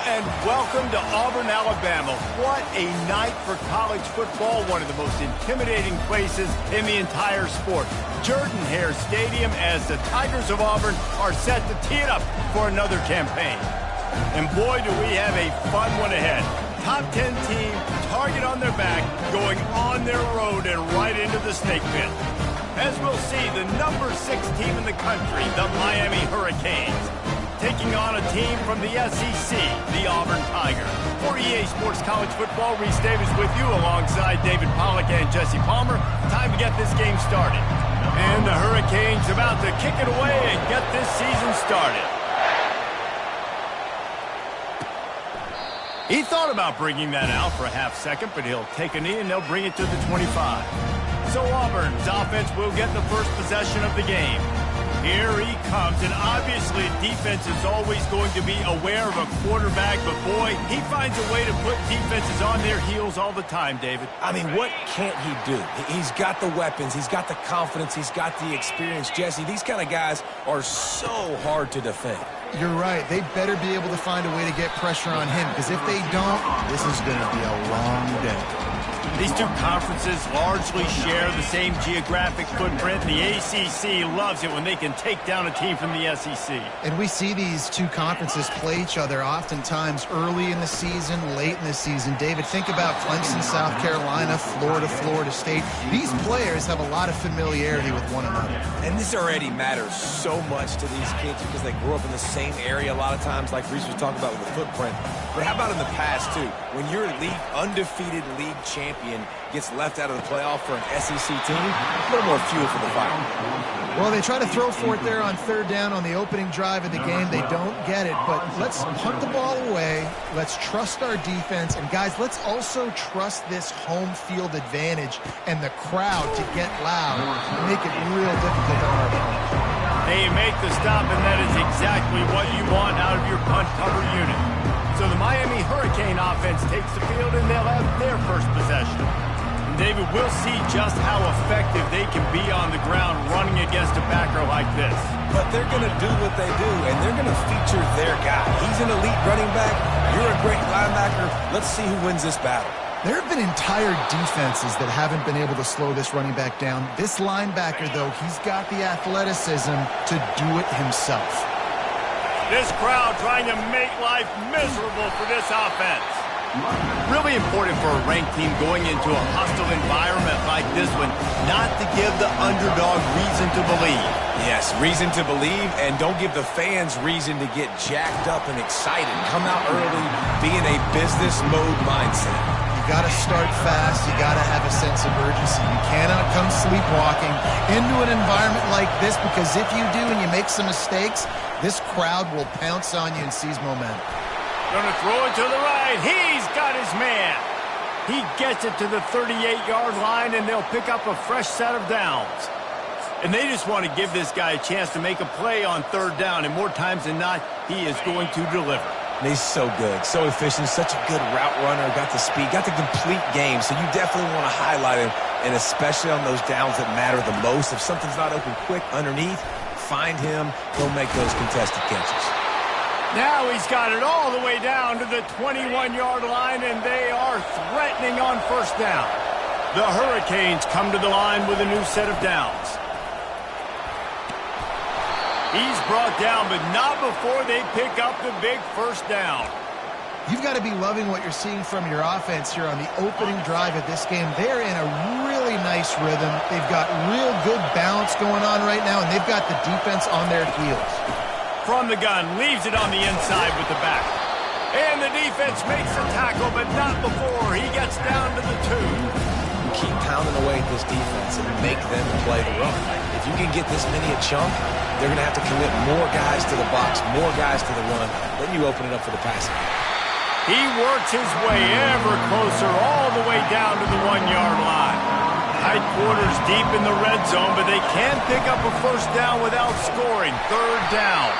and welcome to Auburn, Alabama. What a night for college football, one of the most intimidating places in the entire sport. Jordan-Hare Stadium as the Tigers of Auburn are set to tee it up for another campaign. And boy, do we have a fun one ahead. Top 10 team, target on their back, going on their road and right into the snake pit. As we'll see, the number 6 team in the country, the Miami Hurricanes, taking on a team from the SEC, the Auburn Tigers. For EA Sports College Football, Reese Davis with you alongside David Pollack and Jesse Palmer. Time to get this game started. And the Hurricanes about to kick it away and get this season started. He thought about bringing that out for a half second, but he'll take a knee and they'll bring it to the 25. So Auburn's offense will get the first possession of the game. Here he comes, and obviously defense is always going to be aware of a quarterback, but boy, he finds a way to put defenses on their heels all the time, David. I mean, what can't he do? He's got the weapons, he's got the confidence, he's got the experience. Jesse, these kind of guys are so hard to defend. You're right. They better be able to find a way to get pressure on him, because if they don't, this is going to be a long day. These two conferences largely share the same geographic footprint. The ACC loves it when they can take down a team from the SEC. And we see these two conferences play each other oftentimes early in the season, late in the season. David, think about Clemson, South Carolina, Florida, Florida State. These players have a lot of familiarity with one another. And this already matters so much to these kids because they grew up in the same area a lot of times, like Reese was talking about with the footprint. But how about in the past, too? When your undefeated league champion gets left out of the playoff for an SEC team, a little more fuel for the fire. Well, they try to throw for it there on third down on the opening drive of the game. They don't get it, but let's punt the ball away. Let's trust our defense. And, guys, let's also trust this home field advantage and the crowd to get loud and make it real difficult on our opponents. They make the stop, and that is exactly what you want out of your punt cover unit. So the Miami Hurricane offense takes the field, and they'll have their first possession. And David, we'll see just how effective they can be on the ground running against a backer like this. But they're going to do what they do, and they're going to feature their guy. He's an elite running back. You're a great linebacker. Let's see who wins this battle. There have been entire defenses that haven't been able to slow this running back down. This linebacker, though, he's got the athleticism to do it himself. This crowd trying to make life miserable for this offense. Really important for a ranked team going into a hostile environment like this one, not to give the underdog reason to believe. Yes, reason to believe, and don't give the fans reason to get jacked up and excited. Come out early, be in a business mode mindset. You got to start fast. You got to have a sense of urgency. You cannot come sleepwalking into an environment like this, because if you do and you make some mistakes, this crowd will pounce on you and seize momentum. Gonna throw it to the right. He's got his man. He gets it to the 38-yard line, and they'll pick up a fresh set of downs. And they just want to give this guy a chance to make a play on third down, and more times than not, he is going to deliver. And he's so good, so efficient, such a good route runner, got the speed, got the complete game. So you definitely want to highlight him, and especially on those downs that matter the most. If something's not open quick underneath, find him. He'll make those contested catches. Now he's got it all the way down to the 21-yard line, and they are threatening on first down. The Hurricanes come to the line with a new set of downs. He's brought down, but not before they pick up the big first down. You've got to be loving what you're seeing from your offense here on the opening drive of this game. They're in a really nice rhythm. They've got real good balance going on right now, and they've got the defense on their heels. From the gun, leaves it on the inside with the back. And the defense makes the tackle, but not before he gets down to the 2. Keep pounding away at this defense and make them play the run. If you can get this many a chunk, they're going to have to commit more guys to the box, more guys to the run. Then you open it up for the passing. He works his way ever closer all the way down to the 1-yard line. Tight quarters deep in the red zone, but they can pick up a first down without scoring. Third down.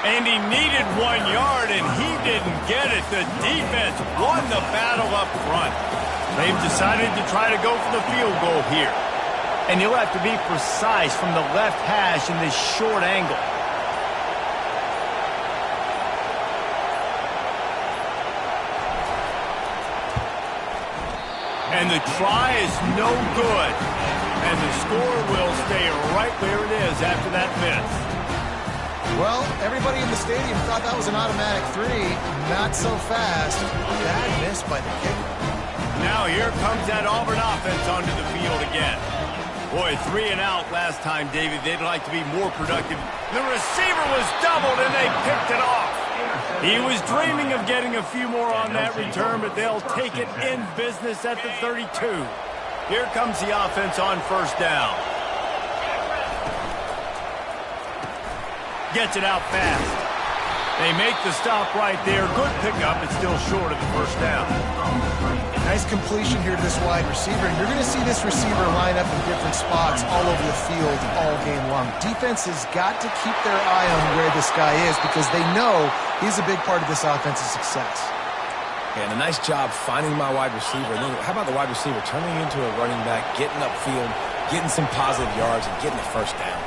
And he needed 1 yard, and he didn't get it. The defense won the battle up front. They've decided to try to go for the field goal here. And he'll have to be precise from the left hash in this short angle. And the try is no good. And the score will stay right where it is after that miss. Well, everybody in the stadium thought that was an automatic three. Not so fast. Bad miss by the kicker. Now here comes that Auburn offense onto the field again. Boy, 3 and out last time, David. They'd like to be more productive. The receiver was doubled, and they picked it off. He was dreaming of getting a few more on that return, but they'll take it in business at the 32. Here comes the offense on first down. Gets it out fast. They make the stop right there. Good pickup. It's still short of the first down. Nice completion here to this wide receiver. And you're going to see this receiver line up in different spots all over the field all game long. Defense has got to keep their eye on where this guy is because they know he's a big part of this offense's success. And a nice job finding my wide receiver. And then how about the wide receiver turning into a running back, getting upfield, getting some positive yards, and getting the first down.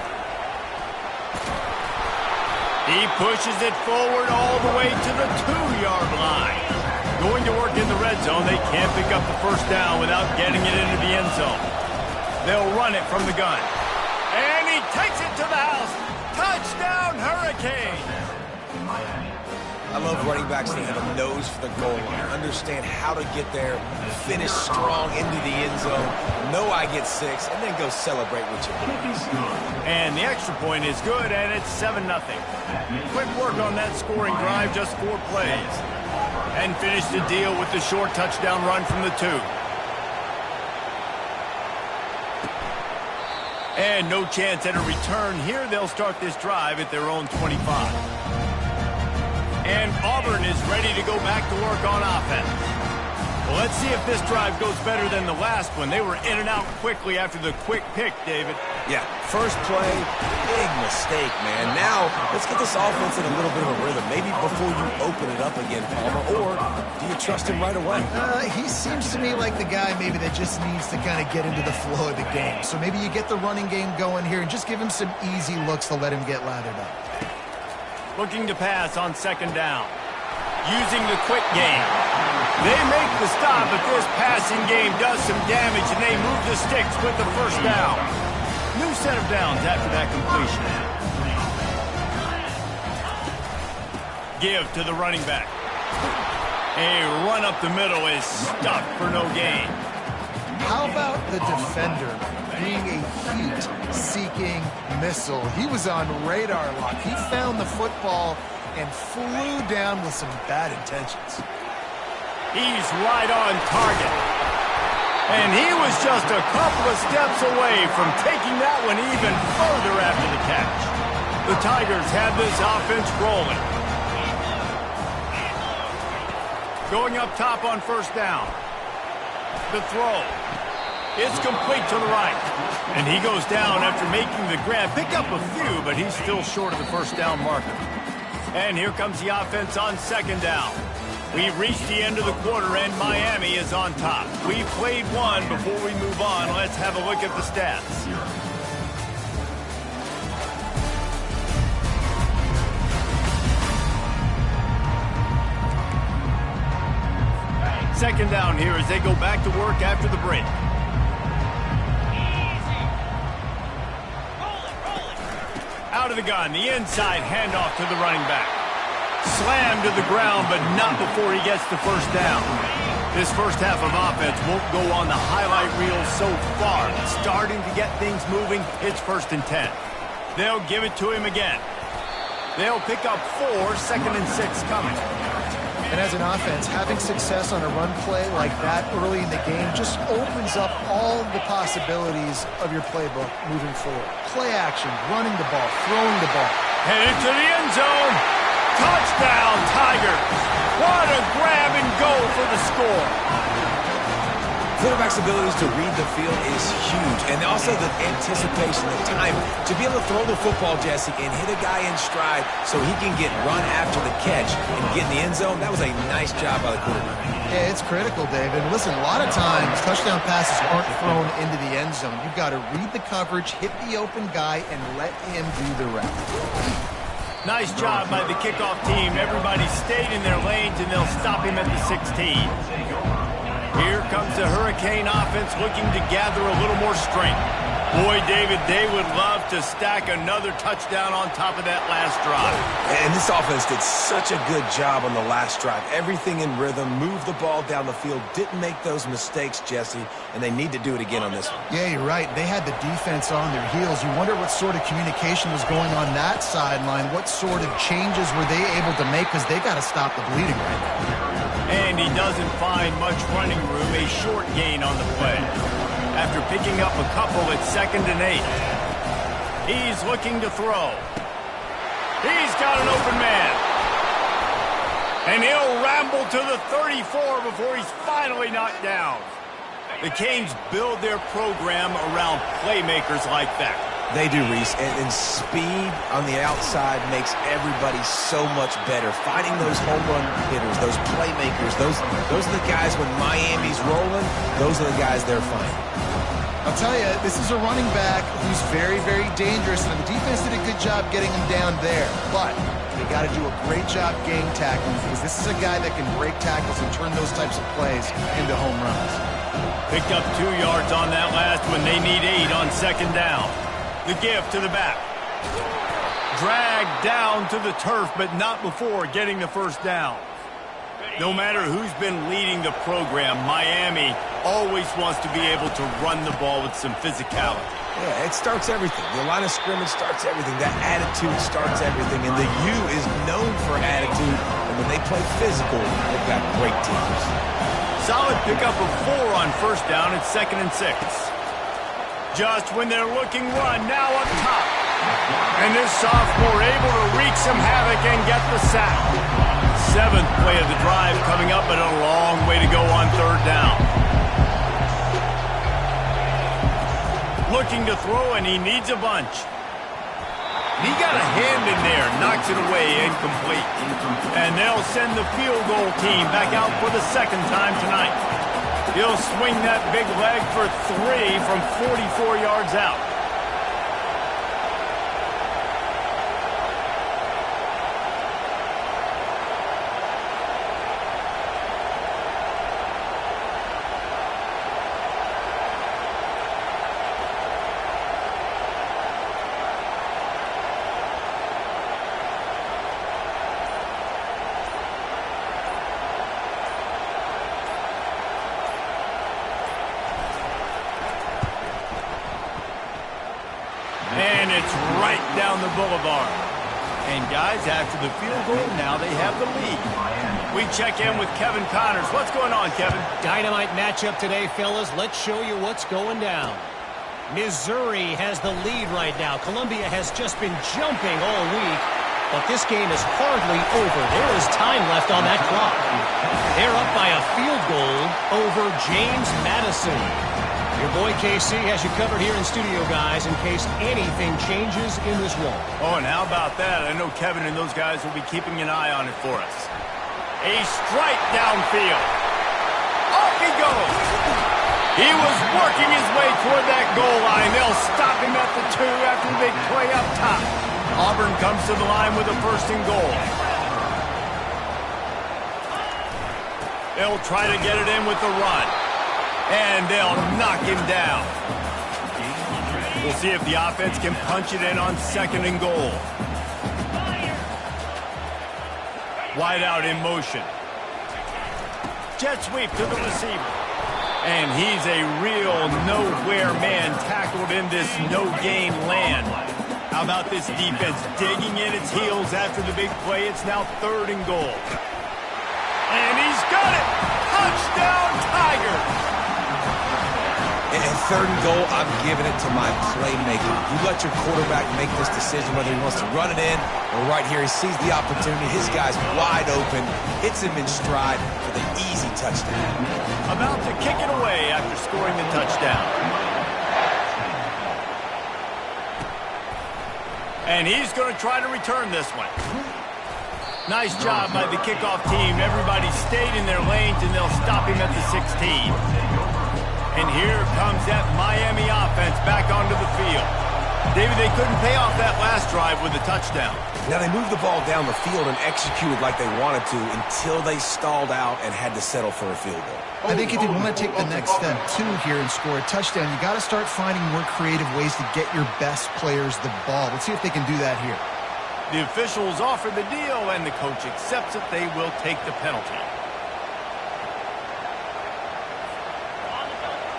He pushes it forward all the way to the 2-yard line. Going to work in the red zone. They can't pick up the first down without getting it into the end zone. They'll run it from the gun. And he takes it to the house. Touchdown, Hurricane! I love running backs that have a nose for the goal line. Understand how to get there, finish strong into the end zone, know I get 6, and then go celebrate with your boys. And the extra point is good, and it's 7-0. Quick work on that scoring drive, just 4 plays. And finish the deal with the short touchdown run from the 2. And no chance at a return here. They'll start this drive at their own 25. And Auburn is ready to go back to work on offense. Well, let's see if this drive goes better than the last one. They were in and out quickly after the quick pick, David. Yeah, first play, big mistake, man. Now, let's get this offense in a little bit of a rhythm. Maybe before you open it up again, Palmer, or do you trust him right away? He seems to me like the guy maybe that just needs to kind of get into the flow of the game. So maybe you get the running game going here and just give him some easy looks to let him get lathered up. Looking to pass on second down. Using the quick game. They make the stop, but this passing game does some damage, and they move the sticks with the first down. New set of downs after that completion. Give to the running back. A run up the middle is stuck for no gain. How about the defender being a heat-seeking missile? He was on radar lock. He found the football and flew down with some bad intentions. He's right on target. And he was just a couple of steps away from taking that one even further after the catch. The Tigers have this offense rolling. Going up top on first down. The throw. It's complete to the right. And he goes down after making the grab. Pick up a few, but he's still short of the first down marker. And here comes the offense on second down. We've reached the end of the quarter, and Miami is on top. We've played one. Before we move on, let's have a look at the stats. Second down here as they go back to work after the break. Out of the gun, the inside handoff to the running back. Slammed to the ground, but not before he gets the first down. This first half of offense won't go on the highlight reel so far. Starting to get things moving, it's 1st and 10. They'll give it to him again. They'll pick up 4, 2nd and 6 coming. And as an offense, having success on a run play like that early in the game just opens up all the possibilities of your playbook moving forward. Play action, running the ball, throwing the ball. Headed to the end zone. Touchdown, Tigers. What a grab and go for the score. Quarterback's abilities to read the field is huge. And also the anticipation, the time to be able to throw the football, Jesse, and hit a guy in stride so he can get run after the catch and get in the end zone. That was a nice job by the quarterback. Yeah, it's critical, David. Listen, a lot of times touchdown passes aren't thrown into the end zone. You've got to read the coverage, hit the open guy, and let him do the rest. Nice job by the kickoff team. Everybody stayed in their lanes, and they'll stop him at the 16. Here comes the Hurricane offense looking to gather a little more strength. Boy, David, they would love to stack another touchdown on top of that last drive. And this offense did such a good job on the last drive. Everything in rhythm, moved the ball down the field, didn't make those mistakes, Jesse, and they need to do it again on this one. Yeah, you're right. They had the defense on their heels. You wonder what sort of communication was going on that sideline. What sort of changes were they able to make, because they got to stop the bleeding right now. And he doesn't find much running room, a short gain on the play. After picking up a couple at 2nd and 8. He's looking to throw. He's got an open man. And he'll ramble to the 34 before he's finally knocked down. The Canes build their program around playmakers like that. They do, Reese, and speed on the outside makes everybody so much better. Finding those home run hitters, those playmakers, those are the guys when Miami's rolling, those are the guys they're finding. I'll tell you, this is a running back who's very, very dangerous, and the defense did a good job getting him down there. But they got to do a great job game tackling, because this is a guy that can break tackles and turn those types of plays into home runs. Picked up 2 yards on that last one. They need 8 on 2nd down. The give to the back. Dragged down to the turf, but not before getting the first down. No matter who's been leading the program, Miami always wants to be able to run the ball with some physicality. Yeah, it starts everything. The line of scrimmage starts everything. That attitude starts everything. And the U is known for attitude. And when they play physical, they've got great teams. Solid pickup of 4 on 1st down at 2nd and 6. Just when they're looking run, now up top. And this sophomore able to wreak some havoc and get the sack. 7th play of the drive coming up, but a long way to go on 3rd down. Looking to throw, and he needs a bunch. He got a hand in there, knocks it away, incomplete. And they'll send the field goal team back out for the 2nd time tonight. He'll swing that big leg for 3 from 44 yards out. And it's right down the boulevard. And guys, after the field goal, now they have the lead. We check in with Kevin Connors. What's going on, Kevin? Dynamite matchup today, fellas. Let's show you what's going down. Missouri has the lead right now. Columbia has just been jumping all week, but this game is hardly over. There is time left on that clock. They're up by a field goal over James Madison. Your boy KC has you covered here in studio, guys, in case anything changes in this one. Oh, and how about that? I know Kevin and those guys will be keeping an eye on it for us. A strike downfield. Off he goes. He was working his way toward that goal line. They'll stop him at the 2 after the big play up top. Auburn comes to the line with a 1st and goal. They'll try to get it in with the run. And they'll knock him down. We'll see if the offense can punch it in on 2nd and goal. Wide out in motion. Jet sweep to the receiver. And he's a real nowhere man tackled in this no-gain land. How about this defense digging in its heels after the big play? It's now 3rd and goal. And he's got it! Touchdown, Tigers! And 3rd and goal, I'm giving it to my playmaker. You let your quarterback make this decision whether he wants to run it in or right here. He sees the opportunity. His guy's wide open, hits him in stride for the easy touchdown. About to kick it away after scoring the touchdown. And he's going to try to return this one. Nice job by the kickoff team. Everybody stayed in their lanes, and they'll stop him at the 16. And here comes that Miami offense back onto the field. David, they couldn't pay off that last drive with a touchdown. Now, they moved the ball down the field and executed like they wanted to until they stalled out and had to settle for a field goal. I think if you want to take the next step, too, here and score a touchdown, you got to start finding more creative ways to get your best players the ball. Let's see if they can do that here. The officials offer the deal, and the coach accepts it. They will take the penalty.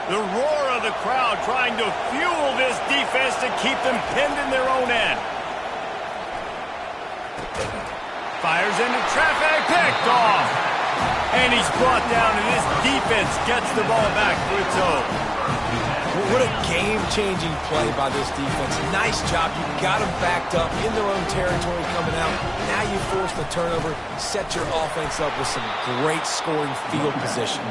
The roar of the crowd trying to fuel this defense to keep them pinned in their own end. Fires into traffic, picked off. And he's brought down, and this defense gets the ball back to its own. What a game-changing play by this defense. Nice job. You got them backed up in their own territory coming out. Now you force the turnover, set your offense up with some great scoring field position.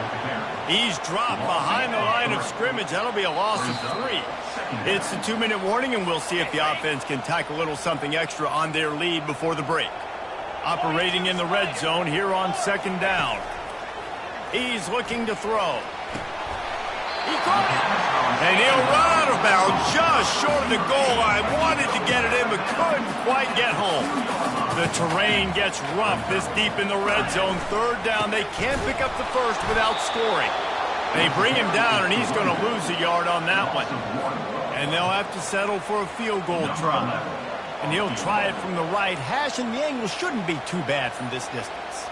He's dropped behind the line of scrimmage. That'll be a loss of 3. It's the 2-minute warning, and we'll see if the offense can tack a little something extra on their lead before the break. Operating in the red zone here on second down. He's looking to throw. He caught it. And he'll run out of bounds just short of the goal line. Wanted to get it in, but couldn't quite get home. The terrain gets rough this deep in the red zone. Third down. They can't pick up the first without scoring. They bring him down, and he's going to lose a yard on that one. And they'll have to settle for a field goal try. And he'll try it from the right hash, and the angle shouldn't be too bad from this distance.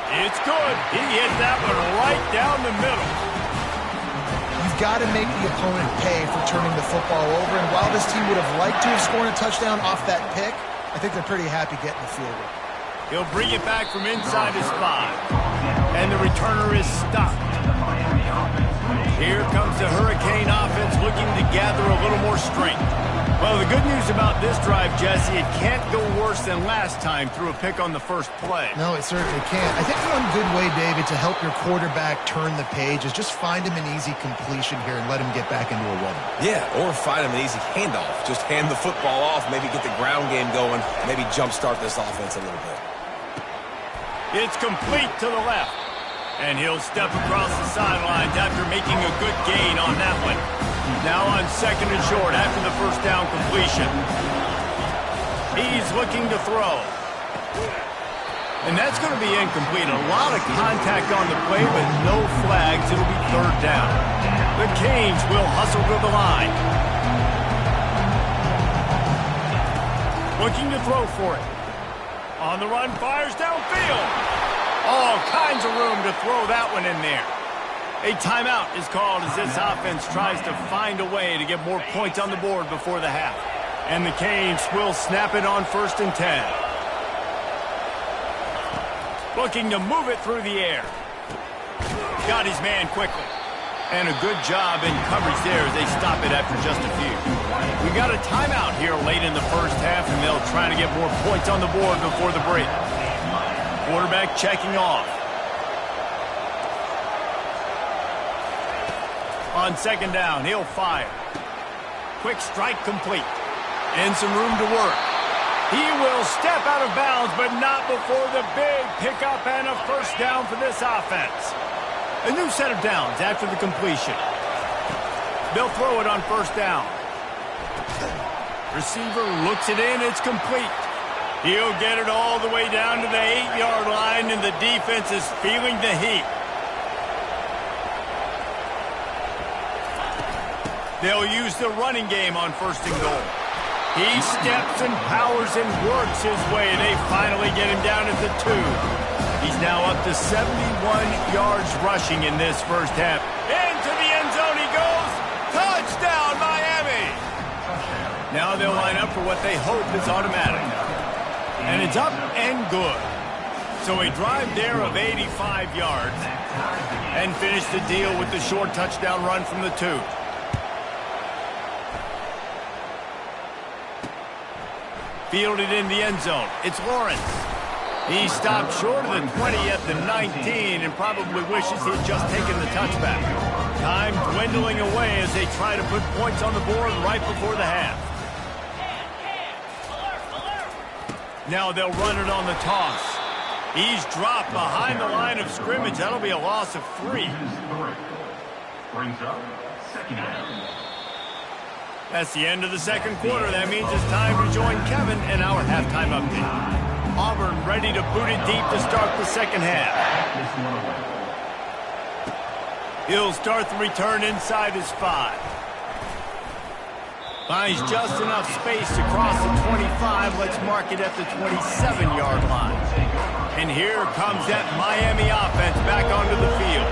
It's good. He hit that one right down the middle. You've got to make the opponent pay for turning the football over, and while this team would have liked to have scored a touchdown off that pick, I think they're pretty happy getting the field goal. He'll bring it back from inside his 5. And the returner is stopped. Here comes the Hurricane offense looking to gather a little more strength. Well, the good news about this drive, Jesse, it can't go worse than last time through a pick on the first play. No, it certainly can't. I think one good way, David, to help your quarterback turn the page is just find him an easy completion here and let him get back into a rhythm. Yeah, or find him an easy handoff. Just hand the football off, maybe get the ground game going, maybe jumpstart this offense a little bit. It's complete to the left. And he'll step across the sidelines after making a good gain on that one. Now on second and short after the first down completion. He's looking to throw. And that's going to be incomplete. A lot of contact on the play, but no flags. It'll be third down. The Canes will hustle to the line. Looking to throw for it. On the run, fires downfield. All kinds of room to throw that one in there. A timeout is called as this offense tries to find a way to get more points on the board before the half. And the Canes will snap it on 1st and 10. Looking to move it through the air. Got his man quickly. And a good job in coverage there as they stop it after just a few. We got a timeout here late in the first half, and they'll try to get more points on the board before the break. Quarterback checking off. On second down, he'll fire. Quick strike complete. And some room to work. He will step out of bounds, but not before the big pickup and a first down for this offense. A new set of downs after the completion. They'll throw it on first down. Receiver looks it in. It's complete. He'll get it all the way down to the 8-yard line, and the defense is feeling the heat. They'll use the running game on 1st and goal. He steps and powers and works his way. They finally get him down at the 2. He's now up to 71 yards rushing in this first half. Into the end zone he goes. Touchdown, Miami! Now they'll line up for what they hope is automatic. And it's up and good. So a drive there of 85 yards. And finish the deal with the short touchdown run from the 2. Fielded in the end zone. It's Lawrence. He stopped short of the 20 at the 19 and probably wishes he'd just taken the touchback. Time dwindling away as they try to put points on the board right before the half. Now they'll run it on the toss. He's dropped behind the line of scrimmage. That'll be a loss of 3. Brings up That's the end of the second quarter. That means it's time to join Kevin in our halftime update. Auburn ready to boot it deep to start the second half. He'll start the return inside his 5. Finds just enough space to cross the 25. Let's mark it at the 27-yard line. And here comes that Miami offense back onto the field.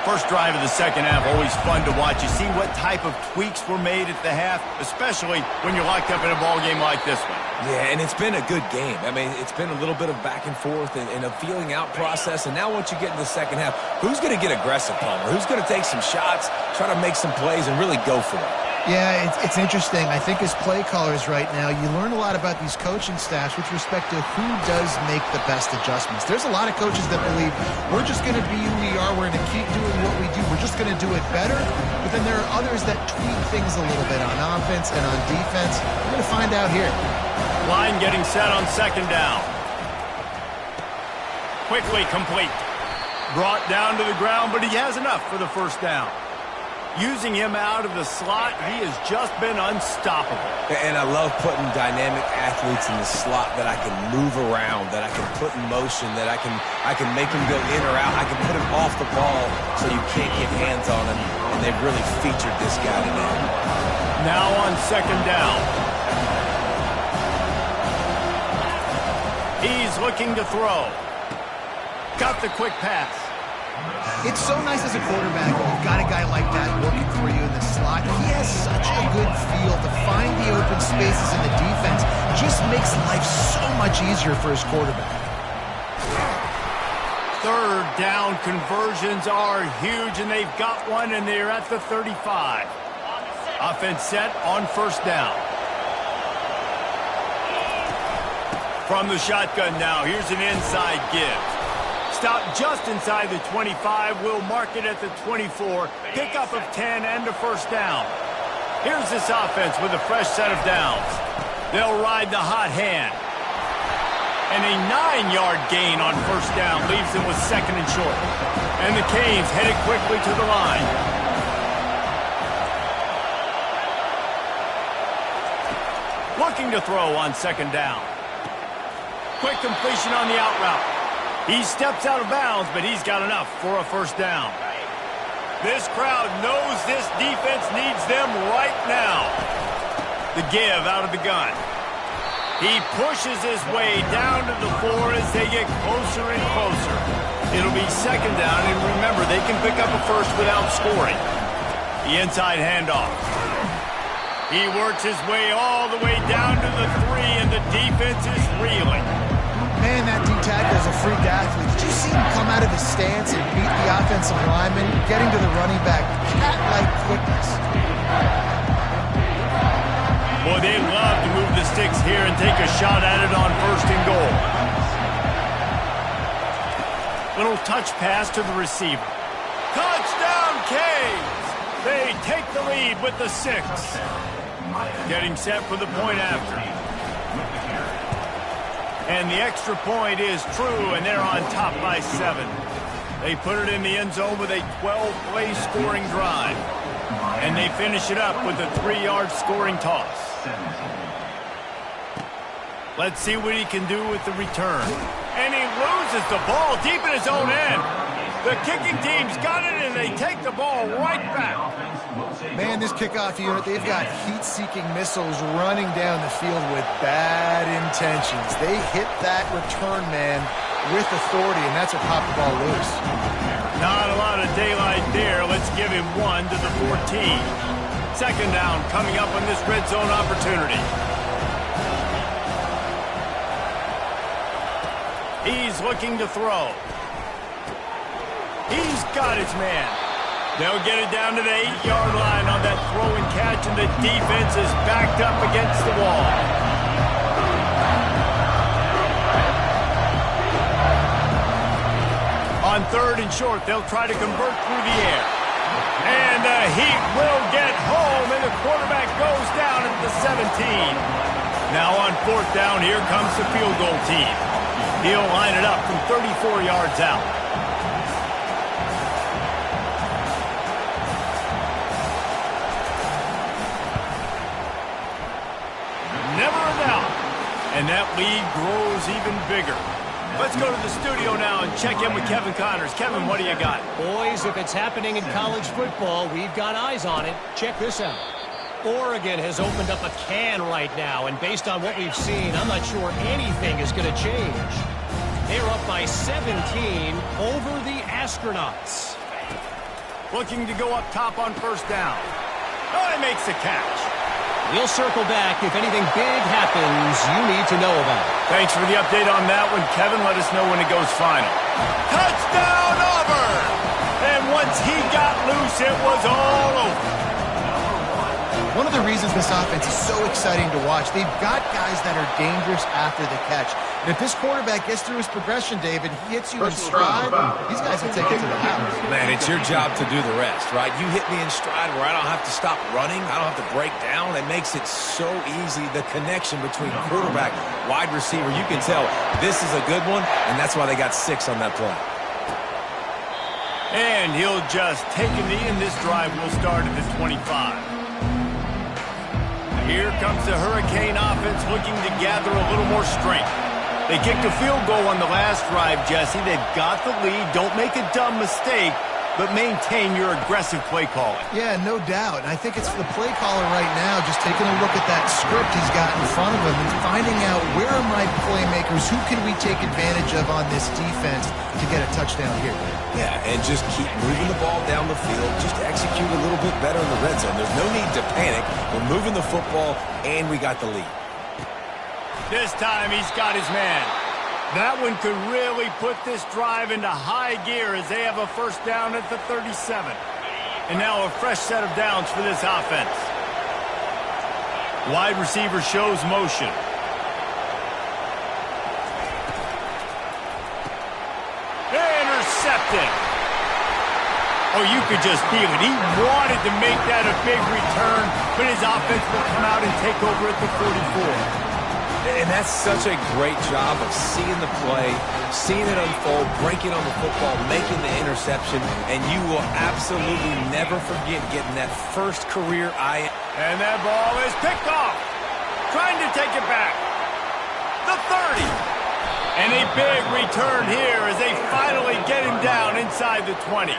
First drive of the second half, always fun to watch. You see what type of tweaks were made at the half, especially when you're locked up in a ball game like this one. Yeah, and it's been a good game. I mean, it's been a little bit of back and forth and a feeling out process. And now once you get in the second half, who's going to get aggressive, Palmer? Who's going to take some shots, try to make some plays, and really go for it? Yeah, it's interesting. I think as play callers right now, you learn a lot about these coaching staffs with respect to who does make the best adjustments. There's a lot of coaches that believe we're just going to be who we are. We're going to keep doing what we do. We're just going to do it better. But then there are others that tweak things a little bit on offense and on defense. We're going to find out here. Line getting set on second down. Quickly complete. Brought down to the ground, but he has enough for the first down. Using him out of the slot, he has just been unstoppable. And I love putting dynamic athletes in the slot that I can move around, that I can put in motion, that I can make him go in or out. I can put him off the ball so you can't get hands on him. And they've really featured this guy today. Now on second down. He's looking to throw. Got the quick pass. It's so nice as a quarterback when you've got a guy like that working for you in the slot. He has such a good feel to find the open spaces in the defense. Just makes life so much easier for his quarterback. Third down conversions are huge, and they've got one, and they're at the 35. Offense set on first down. From the shotgun now, here's an inside give. Stop just inside the 25. We'll mark it at the 24. Pickup of 10 and a first down. Here's this offense with a fresh set of downs. They'll ride the hot hand. And a 9-yard gain on first down leaves them with second and short. And the Canes headed quickly to the line. Looking to throw on second down. Quick completion on the out route. He steps out of bounds, but he's got enough for a first down. This crowd knows this defense needs them right now. The give out of the gun. He pushes his way down to the 4 as they get closer and closer. It'll be second down, and remember, they can pick up a first without scoring. The inside handoff. He works his way all the way down to the 3, and the defense is reeling. Man, that D-tackle is a freak athlete. Did you see him come out of his stance and beat the offensive lineman, getting to the running back? Cat-like quickness. Boy, they'd love to move the sticks here and take a shot at it on first and goal. Little touch pass to the receiver. Touchdown, Canes! They take the lead with the 6. Getting set for the point after. And the extra point is true, and they're on top by 7. They put it in the end zone with a 12-play scoring drive. And they finish it up with a 3-yard scoring toss. Let's see what he can do with the return. And he loses the ball deep in his own end. The kicking team's got it, and they take the ball right back. Man, this kickoff unit, they've got heat-seeking missiles running down the field with bad intentions. They hit that return man with authority, and that's what popped the ball loose. Not a lot of daylight there. Let's give him 1 to the 14. Second down coming up on this red zone opportunity. He's looking to throw. He's got his man. They'll get it down to the 8-yard line on that throw and catch, and the defense is backed up against the wall. On third and short, they'll try to convert through the air. And the heat will get home, and the quarterback goes down at the 17. Now on fourth down, here comes the field goal team. He'll line it up from 34 yards out. that lead grows even bigger. Let's go to the studio now and check in with Kevin Connors. Kevin, what do you got? Boys, if it's happening in college football, we've got eyes on it. Check this out. Oregon has opened up a can right now, and based on what we've seen, I'm not sure anything is going to change. They're up by 17 over the Astronauts. Looking to go up top on first down. Oh, he makes the catch. We'll circle back if anything big happens you need to know about. Thanks for the update on that one, Kevin. Let us know when it goes final. Touchdown, Auburn! And once he got loose, it was all over. One of the reasons this offense is so exciting to watch, they've got guys that are dangerous after the catch. And if this quarterback gets through his progression, David, he hits you in stride, these guys will take it to the house. Man, it's your job to do the rest, right? You hit me in stride where I don't have to stop running. I don't have to break down. It makes it so easy, the connection between quarterback, wide receiver. You can tell this is a good one, and that's why they got 6 on that play. And he'll just take a knee, and this drive will start at the 25. Here comes the Hurricane offense looking to gather a little more strength. They kicked a field goal on the last drive, Jesse. They've got the lead. Don't make a dumb mistake, but maintain your aggressive play calling. Yeah, no doubt. And I think it's the play caller right now just taking a look at that script he's got in front of him and finding out where are my playmakers, who can we take advantage of on this defense to get a touchdown here. Yeah, and just keep moving the ball down the field. Just execute a little bit better in the red zone. There's no need to panic. We're moving the football, and we got the lead. This time he's got his man. That one could really put this drive into high gear as they have a first down at the 37. And now a fresh set of downs for this offense. Wide receiver shows motion. Intercepted. Oh, you could just feel it. He wanted to make that a big return, but his offense will come out and take over at the 44. And that's such a great job of seeing the play, seeing it unfold, breaking on the football, making the interception, and you will absolutely never forget getting that first career eye. And that ball is picked off. Trying to take it back. The 30. And a big return here as they finally get him down inside the 20.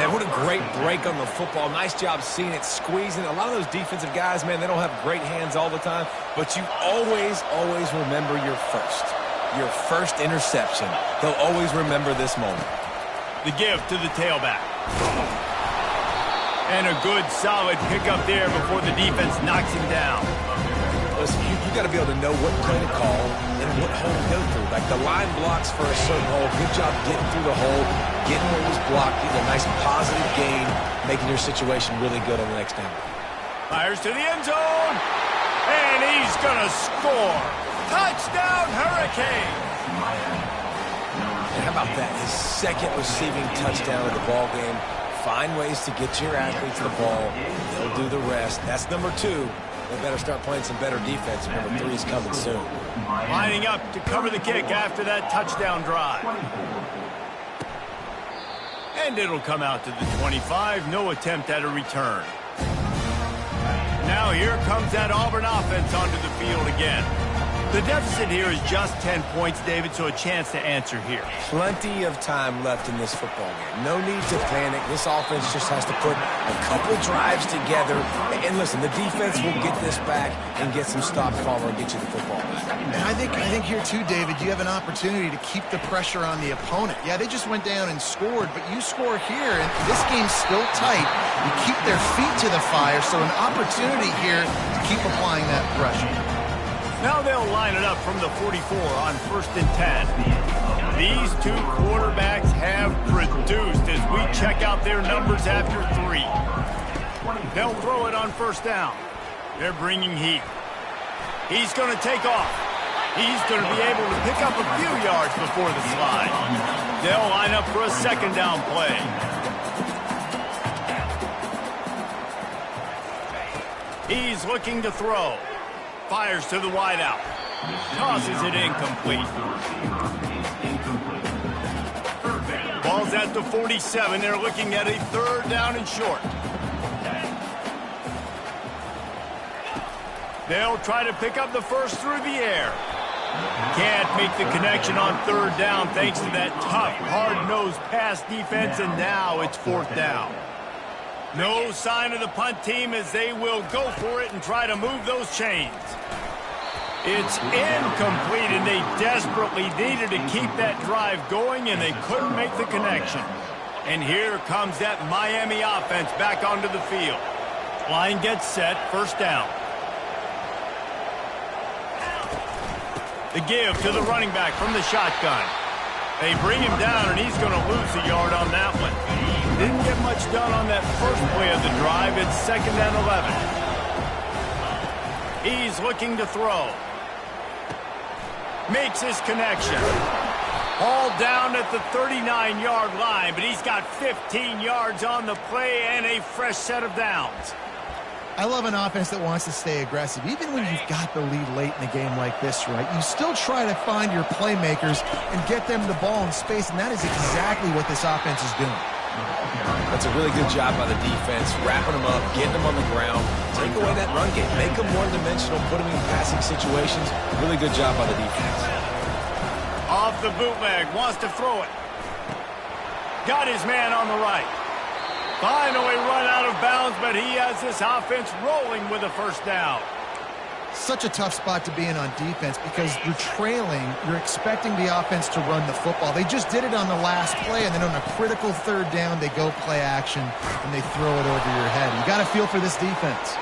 Man, what a great break on the football. Nice job seeing it, squeezing. A lot of those defensive guys, man, they don't have great hands all the time, but you always, always remember your first interception. They'll always remember this moment. The give to the tailback. And a good, solid pickup there before the defense knocks him down. Listen, you got to be able to know what play to call and what hole to go through. Like the line blocks for a certain hole. Good job getting through the hole, getting what was blocked, getting a nice positive gain, making your situation really good on the next down. Fires to the end zone, and he's going to score. Touchdown, Hurricane! And how about that? His second receiving touchdown of the ball game. Find ways to get your athletes the ball. They'll do the rest. That's number 2. They better start playing some better defense. Number 3 is coming soon. Lining up to cover the kick after that touchdown drive. And it'll come out to the 25. No attempt at a return. Now here comes that Auburn offense onto the field again. The deficit here is just 10 points, David, so a chance to answer here. Plenty of time left in this football game. No need to panic. This offense just has to put a couple drives together. And listen, the defense will get this back and get some stops, Palmer, and get you the football back. And I think here, too, David, you have an opportunity to keep the pressure on the opponent. Yeah, they just went down and scored, but you score here, and this game's still tight. You keep their feet to the fire, so an opportunity here to keep applying that pressure. Now they'll line it up from the 44 on 1st and 10. These two quarterbacks have produced as we check out their numbers after 3. They'll throw it on first down. They're bringing heat. He's going to take off. He's going to be able to pick up a few yards before the slide. They'll line up for a second down play. He's looking to throw. Fires to the wideout. Tosses it incomplete. Ball's at the 47. They're looking at a 3rd down and short. They'll try to pick up the first through the air. can't make the connection on third down thanks to that tough, hard-nosed pass defense, and now it's fourth down. No sign of the punt team as they will go for it and try to move those chains. It's incomplete, and they desperately needed to keep that drive going, and they couldn't make the connection. And here comes that Miami offense back onto the field. Line gets set, first down. The give to the running back from the shotgun. They bring him down, and he's going to lose a yard on that one. Didn't get much done on that first play of the drive. It's 2nd and 11. He's looking to throw. Makes his connection. All down at the 39-yard line, but he's got 15 yards on the play and a fresh set of downs. I love an offense that wants to stay aggressive. Even when you've got the lead late in the game like this, right, you still try to find your playmakers and get them the ball in space, and that is exactly what this offense is doing. That's a really good job by the defense, wrapping them up, getting them on the ground, take away that run game, make them one-dimensional, put them in passing situations. Really good job by the defense. Off the bootleg, wants to throw it. Got his man on the right. Finally run out of bounds, but he has this offense rolling with a first down. Such a tough spot to be in on defense because you're trailing. You're expecting the offense to run the football. They just did it on the last play, and then on a critical third down, they go play action, and they throw it over your head. You got to feel for this defense.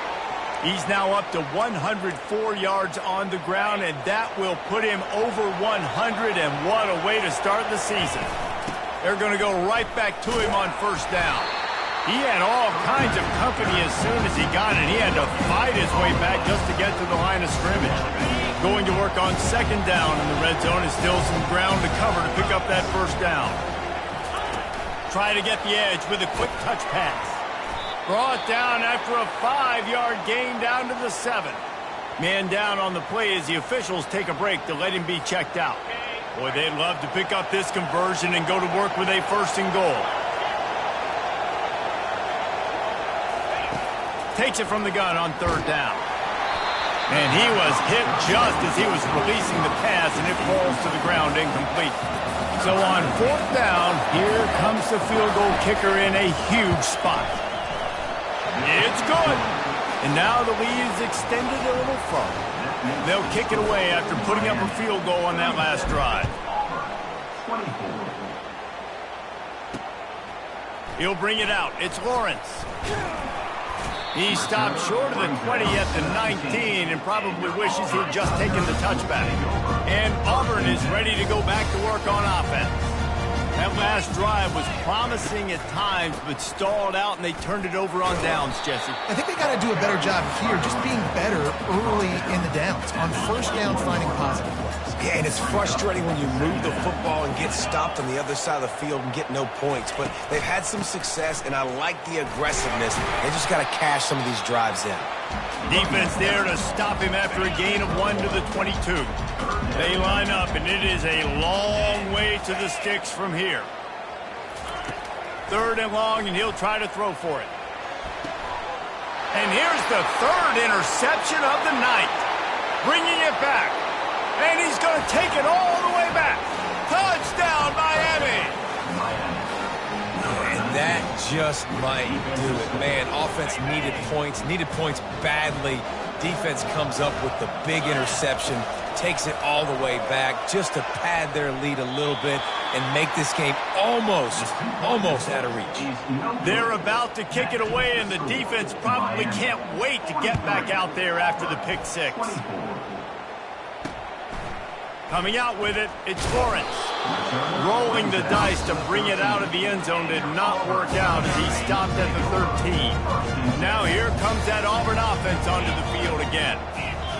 He's now up to 104 yards on the ground, and that will put him over 100, and what a way to start the season. They're going to go right back to him on first down. He had all kinds of company as soon as he got it. He had to fight his way back just to get to the line of scrimmage. Going to work on second down in the red zone is still some ground to cover to pick up that first down. Try to get the edge with a quick touch pass. Brought down after a 5-yard gain down to the 7. Man down on the play as the officials take a break to let him be checked out. Boy, they'd love to pick up this conversion and go to work with a 1st and goal. Takes it from the gun on third down. And he was hit just as he was releasing the pass, and it falls to the ground incomplete. So on fourth down, here comes the field goal kicker in a huge spot. It's good. And now the lead is extended a little further. They'll kick it away after putting up a field goal on that last drive. He'll bring it out. It's Lawrence. He stopped short of the 20 at the 19 and probably wishes he'd just taken the touchback. And Auburn is ready to go back to work on offense. That last drive was promising at times, but stalled out, and they turned it over on downs, Jesse. I think they got to do a better job here, just being better early in the downs. On first down, finding positive plays. Yeah, and it's frustrating when you move the football and get stopped on the other side of the field and get no points. But they've had some success, and I like the aggressiveness. They just got to cash some of these drives in. Defense there to stop him after a gain of 1 to the 22. They line up, and it is a long way to the sticks from here. 3rd and long, and he'll try to throw for it. And here's the 3rd interception of the night. Bringing it back. And he's going to take it all the way back. Touchdown, Miami. And that just might do it. Man, offense needed points badly. Defense comes up with the big interception, takes it all the way back just to pad their lead a little bit and make this game almost out of reach. They're about to kick it away, and the defense probably can't wait to get back out there after the pick six. Coming out with it, it's Lawrence. Rolling the dice to bring it out of the end zone did not work out as he stopped at the 13. Now here comes that Auburn offense onto the field again.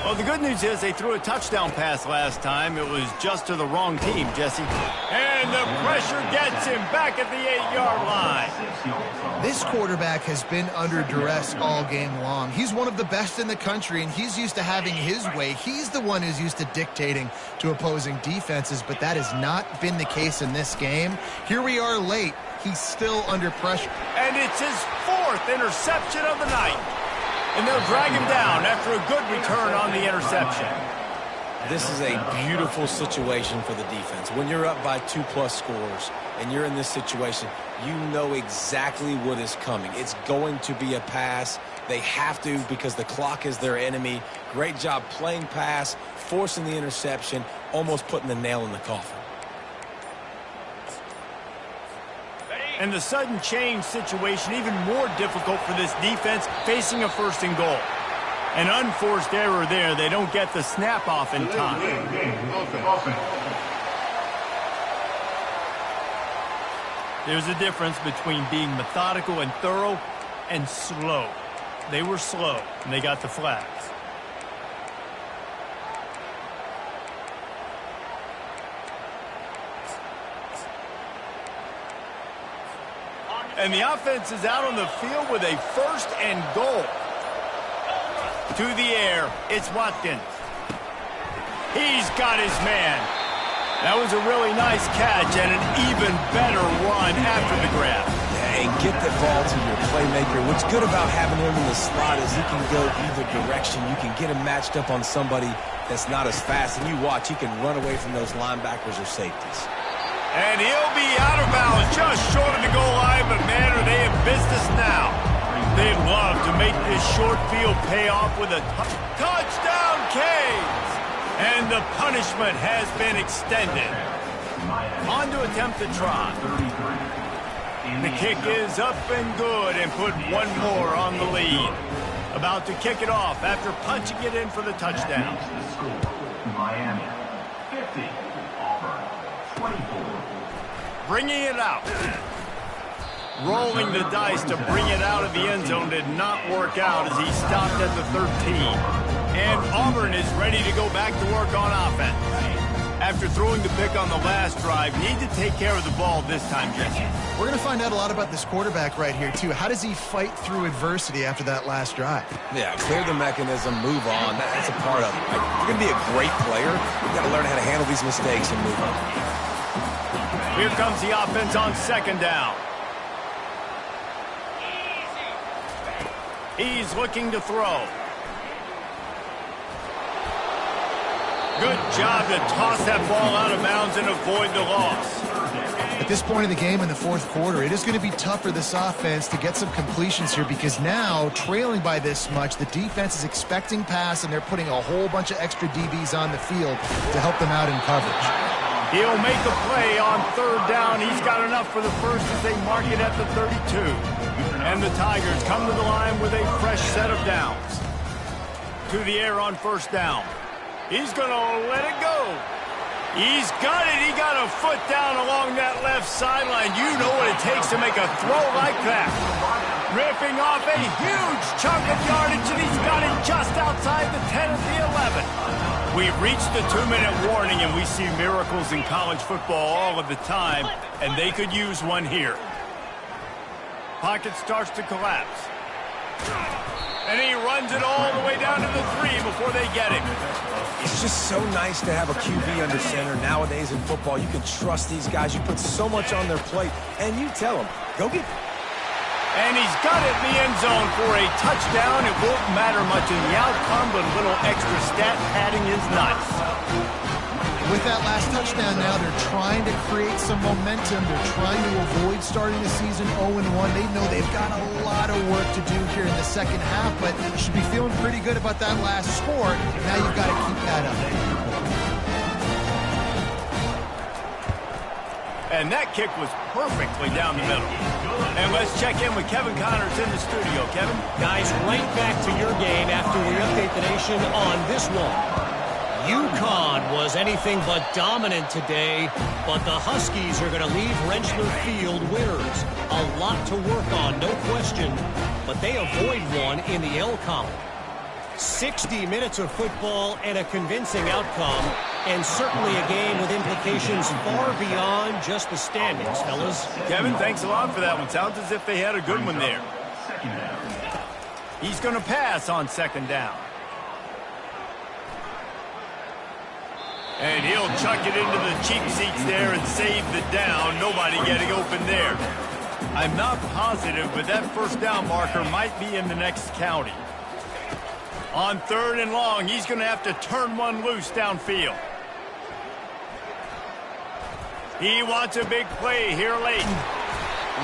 Well, the good news is they threw a touchdown pass last time. It was just to the wrong team, Jesse. And the pressure gets him back at the 8-yard line. This quarterback has been under duress all game long. He's one of the best in the country, and he's used to having his way. He's the one who's used to dictating to opposing defenses, but that has not been the case in this game. Here we are late. He's still under pressure. And it's his 4th interception of the night. And they'll drag him down after a good return on the interception. This is a beautiful situation for the defense. When you're up by 2+ scores and you're in this situation, you know exactly what is coming. It's going to be a pass. They have to because the clock is their enemy. Great job playing pass, forcing the interception, almost putting the nail in the coffin. And the sudden change situation even more difficult for this defense facing a 1st and goal. An unforced error there. They don't get the snap off in time. There's a difference between being methodical and thorough and slow. They were slow, and they got the flags. And the offense is out on the field with a 1st and goal. To the air, it's Watkins. He's got his man. That was a really nice catch and an even better run after the grab. Yeah, and get the ball to your playmaker. What's good about having him in the slot is he can go either direction. You can get him matched up on somebody that's not as fast, and you watch, he can run away from those linebackers or safeties. And he'll be out of bounds just short of the goal line, but man, are they in business now. They'd love to make this short field pay off with a touchdown, Canes! And the punishment has been extended. On to attempt the try. The kick is up and good and put one more on the lead. About to kick it off after punching it in for the touchdown. Miami, 50, Auburn, 24. Bringing it out. Rolling the dice to bring it out of the end zone did not work out as he stopped at the 13. And Auburn is ready to go back to work on offense. After throwing the pick on the last drive, need to take care of the ball this time, Jesse. We're going to find out a lot about this quarterback right here, too. How does he fight through adversity after that last drive? Yeah, clear the mechanism, move on. That's a part of it. Right? You're going to be a great player. You've got to learn how to handle these mistakes and move on. Here comes the offense on 2nd down. He's looking to throw. Good job to toss that ball out of bounds and avoid the loss. At this point in the game in the 4th quarter, it is going to be tough for this offense to get some completions here because now, trailing by this much, the defense is expecting pass and they're putting a whole bunch of extra DBs on the field to help them out in coverage. He'll make a play on 3rd down. He's got enough for the first as they mark it at the 32. And the Tigers come to the line with a fresh set of downs. To the air on 1st down. He's going to let it go. He's got it. He got a foot down along that left sideline. You know what it takes to make a throw like that. Ripping off a huge chunk of yardage, and he's got it just outside the 10 of the 11. We've reached the 2-minute warning, and we see miracles in college football all of the time, and they could use one here. Pocket starts to collapse. And he runs it all the way down to the 3 before they get him. It's just so nice to have a QB under center. Nowadays in football, you can trust these guys. You put so much on their plate, and you tell them, go get it. And he's got it in the end zone for a touchdown. It won't matter much in the outcome, but a little extra stat padding is nice. With that last touchdown now, they're trying to create some momentum. They're trying to avoid starting the season 0-1. They know they've got a lot of work to do here in the 2nd half, but you should be feeling pretty good about that last score. Now you've got to keep that up. And that kick was perfectly down the middle. And let's check in with Kevin Connors in the studio. Kevin? Guys, right back to your game after we update the nation on this one. UConn was anything but dominant today, but the Huskies are going to leave Rentschler Field winners. A lot to work on, no question, but they avoid one in the L column. 60 minutes of football and a convincing outcome, and certainly a game with implications far beyond just the standings, fellas. Kevin, thanks a lot for that one. Sounds as if they had a good one there. He's going to pass on 2nd down. And he'll chuck it into the cheap seats there and save the down. Nobody getting open there. I'm not positive, but that 1st down marker might be in the next county. On 3rd and long, he's going to have to turn one loose downfield. He wants a big play here late.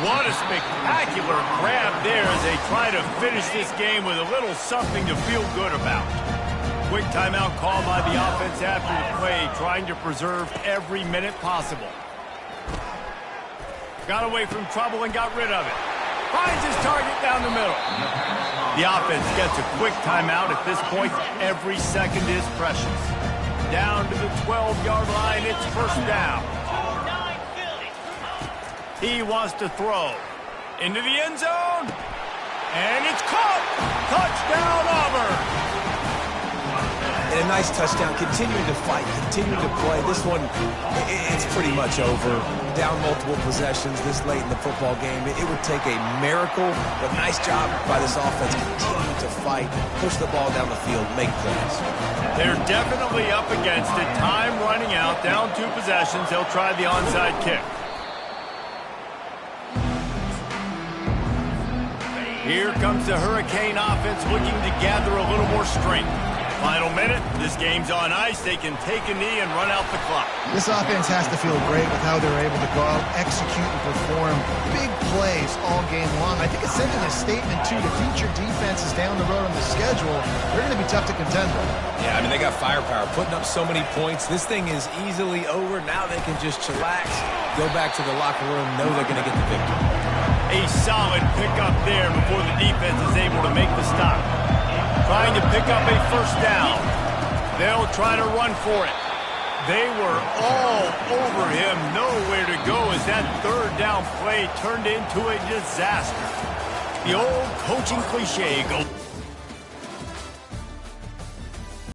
What a spectacular grab there as they try to finish this game with a little something to feel good about. Quick timeout called by the offense after the play, trying to preserve every minute possible. Got away from trouble and got rid of it. Finds his target down the middle. The offense gets a quick timeout. At this point, every second is precious. Down to the 12-yard line, it's first down. He wants to throw. Into the end zone. And it's caught. Touchdown, Auburn. And a nice touchdown. Continuing to fight, continuing to play. This one, it's pretty much over. Down multiple possessions this late in the football game. It would take a miracle, but nice job by this offense. Continue to fight, push the ball down the field, make plays. They're definitely up against it. Time running out. Down 2 possessions. They'll try the onside kick. Here comes the Hurricane offense looking to gather a little more strength. Final minute, this game's on ice. They can take a knee and run out the clock. This offense has to feel great with how they're able to go out, execute, and perform big plays all game long. I think it's sending a statement, too, to future defenses down the road on the schedule. They're going to be tough to contend with. Yeah, I mean, they got firepower, putting up so many points. This thing is easily over. Now they can just chillax, go back to the locker room, know they're going to get the victory. A solid pickup there before the defense is able to make the stop. Trying to pick up a first down. They'll try to run for it. They were all over him. Nowhere to go as that 3rd down play turned into a disaster. The old coaching cliche goes.